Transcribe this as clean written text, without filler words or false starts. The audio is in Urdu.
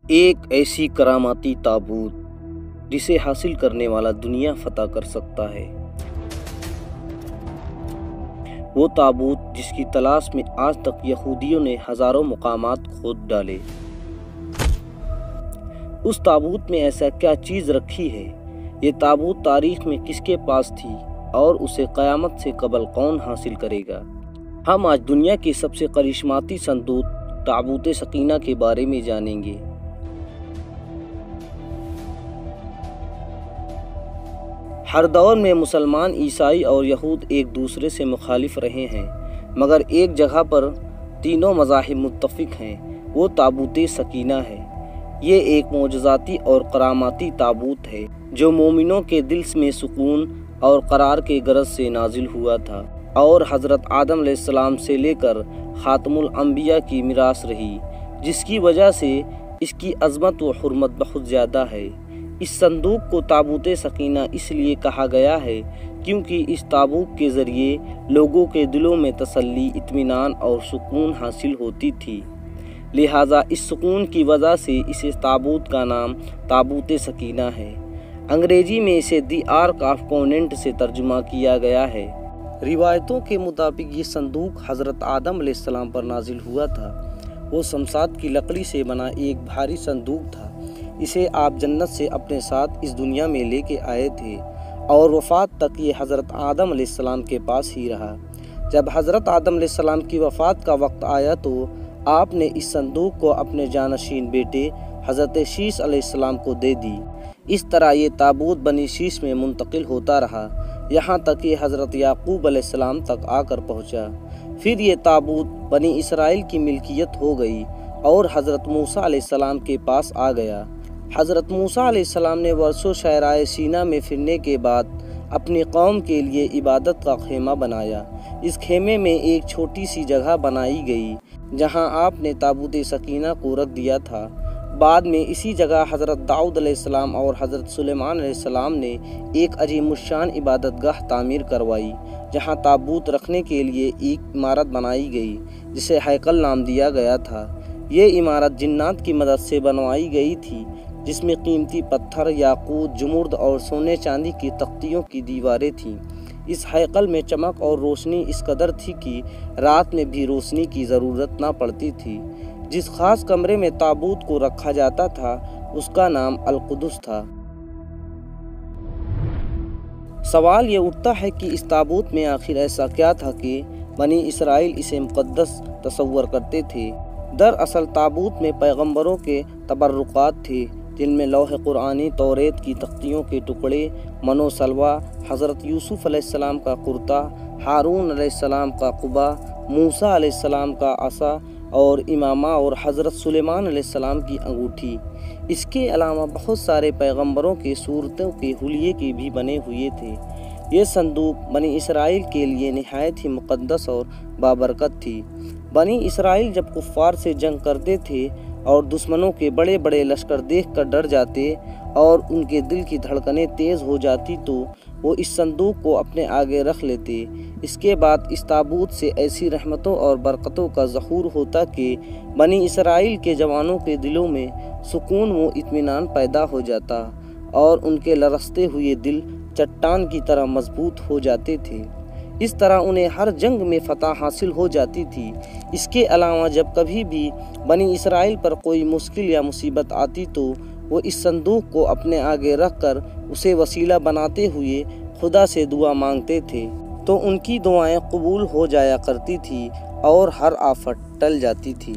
ایک ایسی کراماتی تابوت جسے حاصل کرنے والا دنیا فتح کر سکتا ہے۔ وہ تابوت جس کی تلاش میں آج تک یہودیوں نے ہزاروں مقامات کھود ڈالے۔ اس تابوت میں ایسا کیا چیز رکھی ہے؟ یہ تابوت تاریخ میں کس کے پاس تھی اور اسے قیامت سے قبل کون حاصل کرے گا؟ ہم آج دنیا کی سب سے کرشماتی صندوق تابوت سکینہ کے بارے میں جانیں گے۔ ہر دور میں مسلمان، عیسائی اور یہود ایک دوسرے سے مخالف رہے ہیں، مگر ایک جگہ پر تینوں مذاہب متفق ہیں، وہ تابوت سکینہ ہے۔ یہ ایک معجزاتی اور کراماتی تابوت ہے جو مومنوں کے دل میں سکون اور قرار کے غرض سے نازل ہوا تھا اور حضرت آدم علیہ السلام سے لے کر خاتم الانبیاء کی میراث رہی، جس کی وجہ سے اس کی عظمت و حرمت بہت زیادہ ہے۔ اس صندوق کو تابوت سکینہ اس لیے کہا گیا ہے کیونکہ اس تابوت کے ذریعے لوگوں کے دلوں میں تسلی، اطمینان اور سکون حاصل ہوتی تھی، لہٰذا اس سکون کی وجہ سے اس تابوت کا نام تابوت سکینہ ہے۔ انگریزی میں اسے دی آرک آف کونینٹ سے ترجمہ کیا گیا ہے۔ روایتوں کے مطابق یہ صندوق حضرت آدم علیہ السلام پر نازل ہوا تھا۔ وہ شمشاد کی لکڑی سے بنا ایک بھاری صندوق تھا۔ اسے آپ جنت سے اپنے ساتھ اس دنیا میں لے کے آئے تھے اور وفات تک یہ حضرت آدم علیہ السلام کے پاس ہی رہا۔ جب حضرت آدم علیہ السلام کی وفات کا وقت آیا تو آپ نے اس صندوق کو اپنے جانشین بیٹے حضرت شیش علیہ السلام کو دے دی۔ اس طرح یہ تابوت بنی شیش میں منتقل ہوتا رہا، یہاں تک کہ حضرت یعقوب علیہ السلام تک آ کر پہنچا۔ پھر یہ تابوت بنی اسرائیل کی ملکیت ہو گئی اور حضرت موسیٰ علیہ السلام کے پاس آ گیا۔ حضرت موسیٰ علیہ السلام نے برسوں صحرائے سینا میں پھرنے کے بعد اپنی قوم کے لیے عبادت کا خیمہ بنایا۔ اس خیمے میں ایک چھوٹی سی جگہ بنائی گئی جہاں آپ نے تابوت سکینہ کو رکھ دیا تھا۔ بعد میں اسی جگہ حضرت داؤد علیہ السلام اور حضرت سلیمان علیہ السلام نے ایک عظیم الشان عبادت گاہ تعمیر کروائی جہاں تابوت رکھنے کے لیے ایک عمارت بنائی گئی جسے ہیکل نام دیا گیا تھا۔ یہ عمارت جنات کی مدد سے بنوائی گئی تھی جس میں قیمتی پتھر، یاقوت، جمرد اور سونے چاندی کی تختیوں کی دیواریں تھیں۔ اس ہیکل میں چمک اور روشنی اس قدر تھی کہ رات میں بھی روشنی کی ضرورت نہ پڑتی تھی۔ جس خاص کمرے میں تابوت کو رکھا جاتا تھا اس کا نام القدس تھا۔ سوال یہ اٹھتا ہے کہ اس تابوت میں آخر ایسا کیا تھا کہ بنی اسرائیل اسے مقدس تصور کرتے تھے؟ دراصل تابوت میں پیغمبروں کے تبرکات تھے جن میں لوح قرآنی، توریت کی تختیوں کے ٹکڑے، من و سلوہ، حضرت یوسف علیہ السلام کا کرتا، ہارون علیہ السلام کا قبا، موسیٰ علیہ السلام کا عصا اور امامہ اور حضرت سلیمان علیہ السلام کی انگوٹھی۔ اس کے علاوہ بہت سارے پیغمبروں کے صورتوں کے حلیے کے بھی بنے ہوئے تھے۔ یہ صندوق بنی اسرائیل کے لیے نہایت ہی مقدس اور بابرکت تھی۔ بنی اسرائیل جب کفار سے جنگ کرتے تھے اور دشمنوں کے بڑے بڑے لشکر دیکھ کر ڈر جاتے اور ان کے دل کی دھڑکنیں تیز ہو جاتی تو وہ اس صندوق کو اپنے آگے رکھ لیتے۔ اس کے بعد اس تابوت سے ایسی رحمتوں اور برکتوں کا ظہور ہوتا کہ بنی اسرائیل کے جوانوں کے دلوں میں سکون و اطمینان پیدا ہو جاتا اور ان کے لرزتے ہوئے دل چٹان کی طرح مضبوط ہو جاتے تھے۔ اس طرح انہیں ہر جنگ میں فتح حاصل ہو جاتی تھی۔ اس کے علاوہ جب کبھی بھی بنی اسرائیل پر کوئی مشکل یا مصیبت آتی تو وہ اس صندوق کو اپنے آگے رکھ کر اسے وسیلہ بناتے ہوئے خدا سے دعا مانگتے تھے تو ان کی دعائیں قبول ہو جایا کرتی تھی اور ہر آفت ٹل جاتی تھی۔